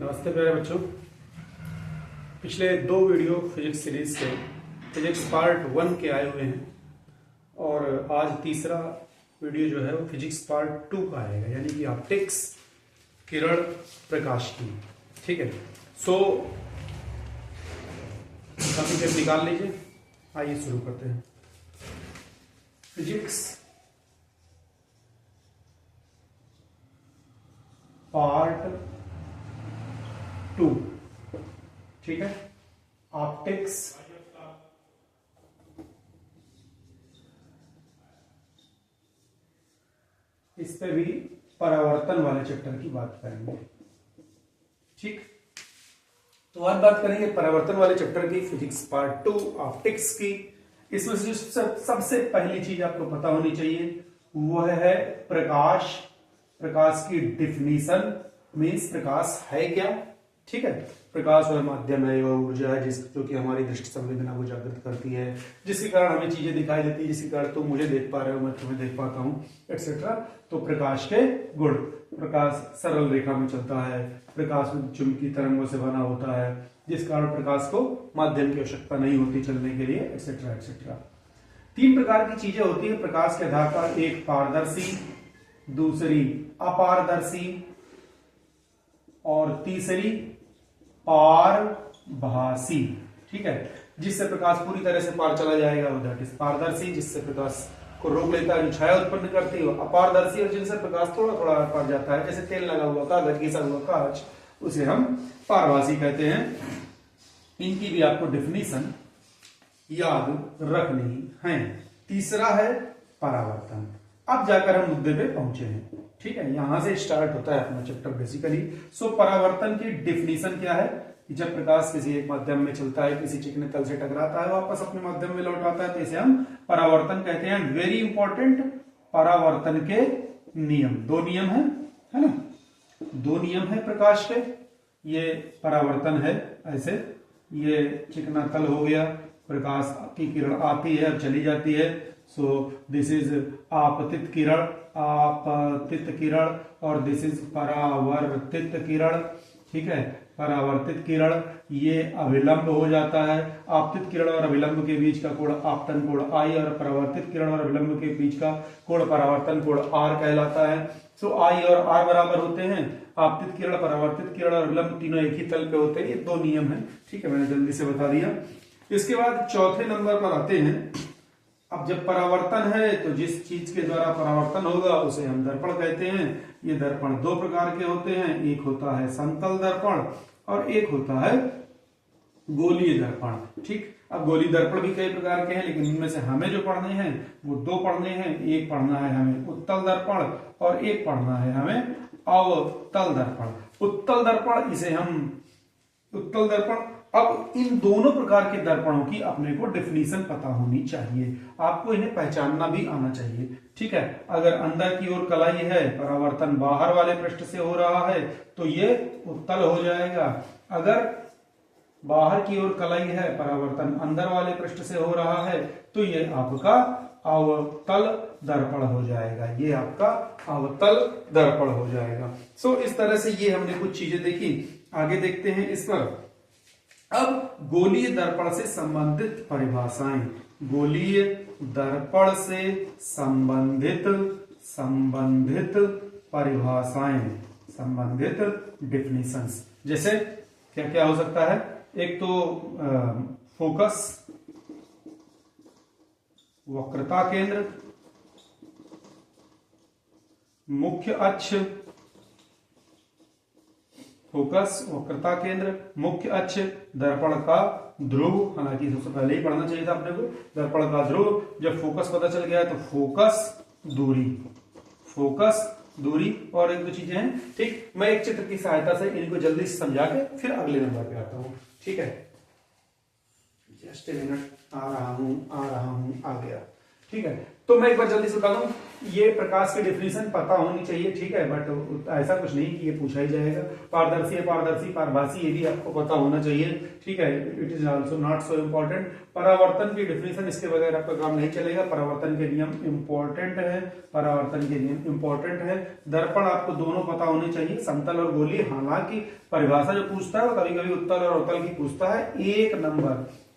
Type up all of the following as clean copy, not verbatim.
नमस्ते प्यारे बच्चों। पिछले दो वीडियो फिजिक्स सीरीज से फिजिक्स पार्ट 1 के आए हुए हैं और आज तीसरा वीडियो जो है वो फिजिक्स पार्ट 2 का आएगा, यानी कि ऑप्टिक्स, किरण, प्रकाश की। ठीक है, सो कॉपी पेन निकाल लीजिए, आइए शुरू करते हैं। फिजिक्स पार्ट 2, ठीक है। ऑप्टिक्स, इस पे भी परावर्तन वाले चैप्टर की बात करेंगे। ठीक, तो आज बात करेंगे परावर्तन वाले चैप्टर की, फिजिक्स पार्ट 2 ऑप्टिक्स की। इसमें से जो सबसे पहली चीज आपको पता होनी चाहिए वह है प्रकाश। प्रकाश की डिफिनीशन मीन्स प्रकाश है क्या। ठीक है, प्रकाश वह माध्यम है, वह ऊर्जा है जो कि हमारी दृष्टि संवेदना को जागृत करती है, जिसके कारण हमें चीजें दिखाई देती है, जिसके कारण तुम मुझे देख पा रहे हो, मैं तुम्हें देख पाता हूँ, एक्सेट्रा। तो प्रकाश के गुण, प्रकाश सरल रेखा में चलता है, प्रकाश में चुंबकीय तरंगों से बना होता है, जिस कारण प्रकाश को माध्यम की आवश्यकता नहीं होती चलने के लिए, एक्सेट्रा एक्सेट्रा। 3 प्रकार की चीजें होती है प्रकाश के आधार पर, एक पारदर्शी, दूसरी अपारदर्शी और तीसरी पारभासी। ठीक है, जिससे प्रकाश पूरी तरह से पार चला जाएगा वो दैट इज पारदर्शी, जिससे प्रकाश को रोक लेता है, जो छाया उत्पन्न करती है। अपारदर्शी और जिनसे प्रकाश थोड़ा थोड़ा पार जाता है, जैसे तेल लगा हुआ कागज, घिसा हुआ कांच, उसे हम पारभासी कहते हैं। इनकी भी आपको डेफिनेशन याद रखनी है। तीसरा है परावर्तन। अब जाकर हम मुद्दे पे पहुंचे हैं। ठीक है, यहां से स्टार्ट होता है अपना चैप्टर बेसिकली। सो परावर्तन की डिफिनीशन क्या है कि जब प्रकाश किसी एक माध्यम में चलता है, किसी चिकने तल से टकराता है, वापस अपने माध्यम में लौट आता है, तो इसे हम परावर्तन कहते हैं। वेरी इंपॉर्टेंट, परावर्तन के नियम, 2 नियम है ना, 2 नियम है प्रकाश के। ये परावर्तन है, ऐसे ये चिकना तल हो गया, प्रकाश की किरण आती है और चली जाती है, सो दिस इज आपतित किरण, आपतित किरण, और दिस इज परावर्तित किरण। ठीक है, परावर्तित किरण ये अविलंब हो जाता है। आपतित किरण और अविलंब के बीच का कोण आपतन कोण I, और परावर्तित किरण और अविलंब के बीच का कोण परावर्तन कोण R कहलाता है। सो I और R बराबर होते हैं। आपतित किरण, परावर्तित किरण और अविलंब तीनों एक ही तल पे होते हैं। ये 2 नियम है। ठीक है, मैंने जल्दी से बता दिया। इसके बाद चौथे नंबर पर आते हैं। अब जब परावर्तन है तो जिस चीज के द्वारा परावर्तन होगा उसे हम दर्पण कहते हैं। ये दर्पण 2 प्रकार के होते हैं, एक होता है समतल दर्पण और एक होता है गोलीय दर्पण। ठीक, अब गोलीय दर्पण भी कई प्रकार के हैं, लेकिन इनमें से हमें जो पढ़ने हैं वो 2 पढ़ने हैं। एक पढ़ना है हमें उत्तल दर्पण और एक पढ़ना है हमें अवतल दर्पण। उत्तल दर्पण, इसे हम उत्तल दर्पण। अब इन दोनों प्रकार के दर्पणों की अपने को डेफिनेशन पता होनी चाहिए, आपको इन्हें पहचानना भी आना चाहिए। ठीक है, अगर अंदर की ओर कलाई है, परावर्तन बाहर वाले पृष्ठ से हो रहा है, तो ये उत्तल हो जाएगा। अगर बाहर की ओर कलाई है, परावर्तन अंदर वाले पृष्ठ से हो रहा है, तो ये आपका अवतल दर्पण हो जाएगा। ये आपका अवतल दर्पण हो जाएगा। सो इस तरह से ये हमने कुछ चीजें देखी। आगे देखते हैं इस पर। अब गोलीय दर्पण से संबंधित परिभाषाएं, गोलीय दर्पण से संबंधित परिभाषाएं, संबंधित डेफिनेशंस। जैसे क्या क्या हो सकता है, एक तो फोकस, वक्रता केंद्र, मुख्य अक्ष, फोकस, वक्रता केंद्र, मुख्य अक्ष, दर्पण का ध्रुव। हालांकि सबसे पहले ही पढ़ना चाहिए था अपने को, दर्पण का ध्रुव। जब फोकस पता चल गया है तो फोकस दूरी, फोकस दूरी, और 1-2 चीजें हैं। ठीक, मैं एक चित्र की सहायता से इनको जल्दी से समझा के फिर अगले नंबर पे आता हूं। ठीक है, जस्ट ए मिनट, आ रहा हूं, आ गया। ठीक है, तो मैं एक बार जल्दी से बता दूं, ये प्रकाश की डेफिनेशन पता होनी चाहिए, ठीक है, बट ऐसा कुछ नहीं कि ये पूछा ही जाएगा। पारदर्शी है, पारदर्शी, पारभासी, ये भी आपको पता होना चाहिए, ठीक है, it is also not so important. परावर्तन की डेफिनेशन, इसके बगैर आपका काम नहीं चलेगा। परावर्तन के नियम इंपॉर्टेंट है, परावर्तन के नियम इंपॉर्टेंट है। दर्पण आपको दोनों पता होने चाहिए, समतल और गोलीय। हालांकि परिभाषा जो पूछता है वो कभी कभी उत्तल और अवतल की पूछता है,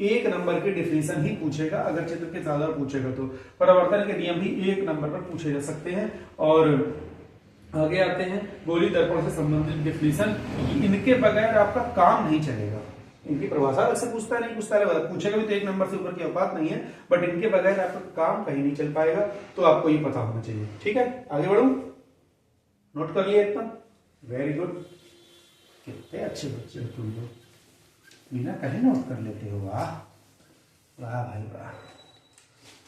एक नंबर की डिफिनेशन ही पूछेगा, अगर चित्र के ज्यादा पूछेगा तो। परावर्तन के नियम भी एक नंबर पर पूछे जा सकते हैं। और आगे आते हैं गोलीय दर्पण से संबंधित डिफिनेशन, इनके बगैर आपका काम नहीं चलेगा। इनकी परिभाषा अलग से पूछता नहीं, पूछेगा भी तो एक नंबर से ऊपर की औकात नहीं है, बट इनके बगैर आपका काम कहीं नहीं चल पाएगा, तो आपको ये पता होना चाहिए। ठीक है, आगे बढ़ू, नोट कर लिया इतना, वेरी गुड, कितने अच्छे बच्चे हो तुम लोग, बिना कहीं नोट कर लेते हो, वाह वाह भाई वाह,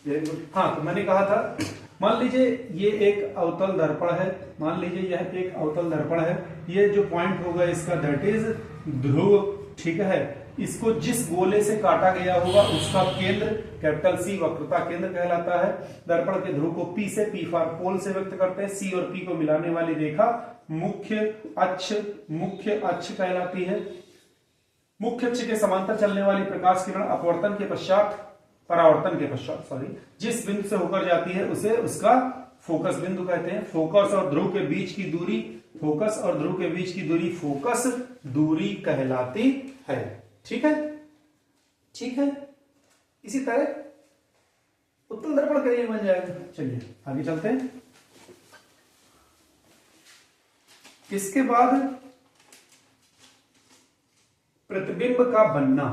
वेरी गुड। हाँ, तो मैंने कहा था, मान लीजिए ये एक अवतल दर्पण है, मान लीजिए यह एक अवतल दर्पण है, ये जो पॉइंट होगा इसका दैट इज ध्रुव, ठीक है। इसको जिस गोले से काटा गया होगा उसका केंद्र कैपिटल सी वक्रता केंद्र कहलाता है। दर्पण के ध्रुव को P से, P फॉर पोल से व्यक्त करते हैं। C और P को मिलाने वाली रेखा मुख्य अक्ष कहलाती है। मुख्य अक्ष के समांतर चलने वाली प्रकाश किरण परावर्तन के पश्चात जिस बिंदु से होकर जाती है उसे उसका फोकस बिंदु कहते हैं। फोकस और ध्रुव के बीच की दूरी फोकस दूरी कहलाती है। ठीक है, ठीक है, इसी तरह उत्तल दर्पण के लिए बन जाएगा। चलिए आगे चलते हैं। इसके बाद प्रतिबिंब का बनना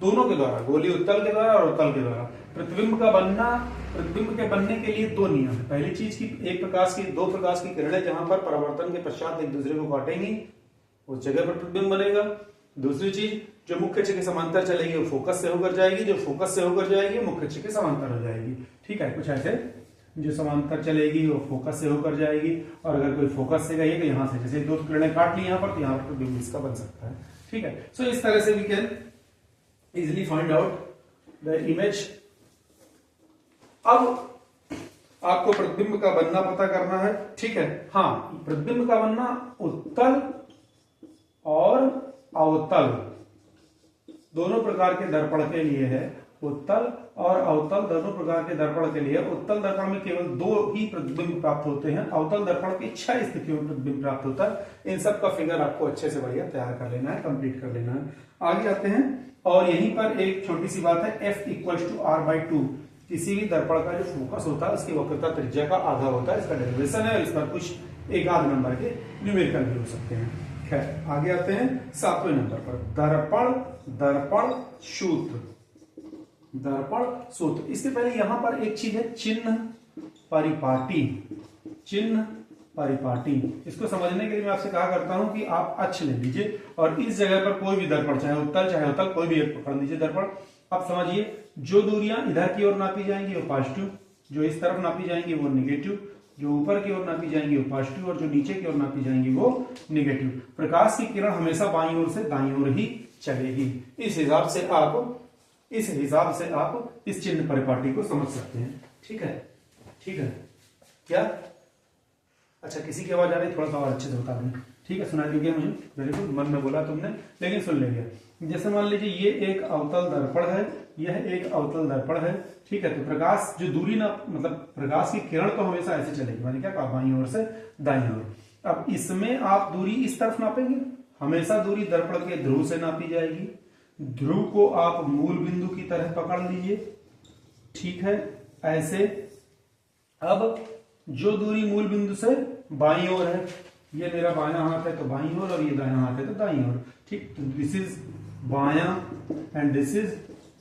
दोनों के द्वारा, गोलीय उत्तल के द्वारा और उत्तल के द्वारा। प्रतिबिंब के बनने के लिए दो नियम है। पहली चीज की दो प्रकाश की किरणें जहां पर परावर्तन के पश्चात एक दूसरे को काटेंगी उस जगह पर प्रतिबिंब बनेगा। दूसरी चीज, जो मुख्य अक्ष के समांतर चलेगी वो फोकस से होकर जाएगी, जो फोकस से होकर जाएगी मुख्य अक्ष के समांतर हो जाएगी। ठीक है, कुछ ऐसे, जो समांतर चलेगी वो फोकस से होकर जाएगी, और अगर कोई फोकस से गई तो यहाँ से, जैसे दो किरणें काट ली यहाँ पर, तो यहाँ पर प्रतिबिंब इसका बन सकता है। ठीक है, सो इस तरह से we can easily find out the image. अब आपको प्रतिबिंब का बनना पता करना है। ठीक है, हाँ, प्रतिबिंब का बनना उत्तल और अवतल दोनों प्रकार के दर्पण के लिए है। उत्तल और अवतल दोनों प्रकार के दर्पण के लिए। उत्तल दर्पण में केवल दो ही प्रतिबिंब प्राप्त होते हैं, अवतल दर्पण की 6 स्थितियों में प्रतिबिंब प्राप्त होता है। इन सब का फिगर आपको अच्छे से बढ़िया तैयार कर लेना है, कंप्लीट कर लेना है। आगे आते हैं, और यहीं पर एक छोटी सी बात है, F = R/2। किसी भी दर्पण का जो फोकस होता है उसकी वक्रता त्रिज्या का आधा होता है, इसका डेरिवेशन है, और इस पर कुछ एक आध नंबर के न्यूमेरिकल भी हो सकते हैं। खैर, आगे आते हैं 7वें नंबर पर, दर्पण सूत्र। इससे पहले यहां पर एक चीज है, चिन्ह परिपाटी। इसको समझने के लिए मैं आपसे कहा करता हूं कि आप अक्ष ले लीजिए और इस जगह पर कोई भी दर्पण, चाहे उत्तल चाहे अवतल, कोई भी एक पकड़ लीजिए दर्पण। आप समझिए, जो दूरियां इधर की ओर नापी जाएंगी वो पॉजिटिव, जो इस तरफ नापी जाएंगी वो निगेटिव, जो ऊपर की ओर नापी जाएंगी वो पॉजिटिव, और जो नीचे की ओर नापी जाएंगी वो निगेटिव। प्रकाश की किरण हमेशा बाईं ओर से दाईं ओर ही चलेगी। इस हिसाब से आप इस चिन्ह परिपाटी को समझ सकते हैं। ठीक है, ठीक है, क्या? अच्छा, किसी की आवाज आ रही है, थोड़ा सा और अच्छे से बता दें। ठीक है, सुनाई दी गया मुझे, वेरी गुड, मन में बोला तुमने लेकिन सुन ले गया। जैसे मान लीजिए ये एक अवतल दर्पण है, यह एक अवतल दर्पण है। ठीक है, तो प्रकाश जो दूरी ना, मतलब प्रकाश की किरण तो हमेशा ऐसे चलेगी, माने क्या, बाईं ओर से दाईं ओर। अब इसमें आप दूरी इस तरफ नापेंगे, हमेशा दूरी दर्पण के ध्रुव से नापी जाएगी। ध्रुव को आप मूल बिंदु की तरह पकड़ लीजिए। ठीक है, ऐसे। अब जो दूरी मूल बिंदु से बाईं ओर है, ये मेरा बायां हाथ है तो बाईं ओर, और ये दायां हाथ है तो दाईं ओर। ठीक, तो दिस इज बायां एंड दिस इज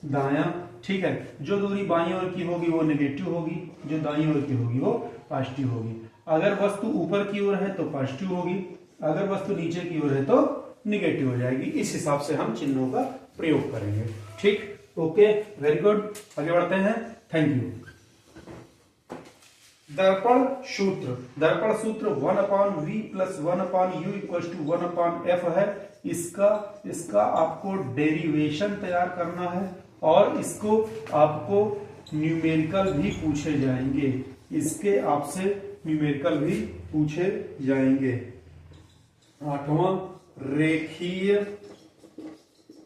दायां। ठीक है, जो दूरी बाईं ओर की होगी वो नेगेटिव होगी, जो दाईं ओर की होगी वो पॉजिटिव होगी। अगर वस्तु ऊपर की ओर है तो पॉजिटिव होगी, अगर वस्तु नीचे की ओर है तो निगेटिव हो जाएगी। इस हिसाब से हम चिन्हों का प्रयोग करेंगे। ठीक, ओके, वेरी गुड, आगे बढ़ते हैं। Thank you. दर्पण सूत्र 1/v + 1/u = 1/f है। इसका आपको डेरिवेशन तैयार करना है और इसको आपको न्यूमेरिकल भी पूछे जाएंगे, इसके आपसे न्यूमेरिकल भी पूछे जाएंगे। 8वां रेखीय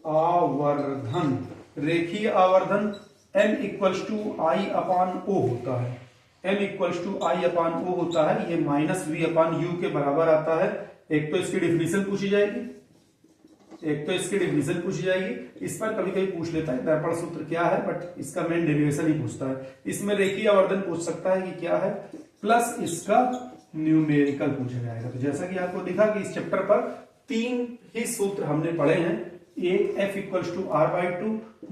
आवर्धन। रेखीय आवर्धन m इक्वल्स टू आई अपान ओ होता है, m इक्वल्स टू आई अपान ओ होता है, ये माइनस वी अपान यू के बराबर आता है। एक तो इसकी डिफिनीशन पूछी जाएगी, पूछी जाएगी। इस पर कभी कभी पूछ लेता है दर्पण सूत्र क्या है, बट इसका मेन डेरिवेशन ही पूछता है। इसमें रेखीय आवर्धन पूछ सकता है कि क्या है, प्लस इसका न्यूमेरिकल पूछा जाएगा। तो जैसा कि आपको दिखा कि इस चैप्टर पर 3 ही सूत्र हमने पढ़े हैं, एक F इक्वल्स टू R/2,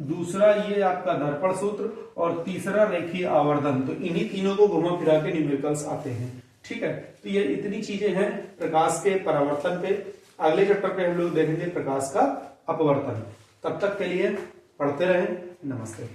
दूसरा ये आपका दर्पण सूत्र और तीसरा रेखीय आवर्धन। तो इन्हीं तीनों को घुमा फिरा के न्यूमेरिकल्स आते हैं। ठीक है, तो ये इतनी चीजें हैं प्रकाश के परावर्तन पे। अगले चैप्टर पे हम लोग देखेंगे प्रकाश का अपवर्तन। तब तक के लिए पढ़ते रहें। नमस्ते।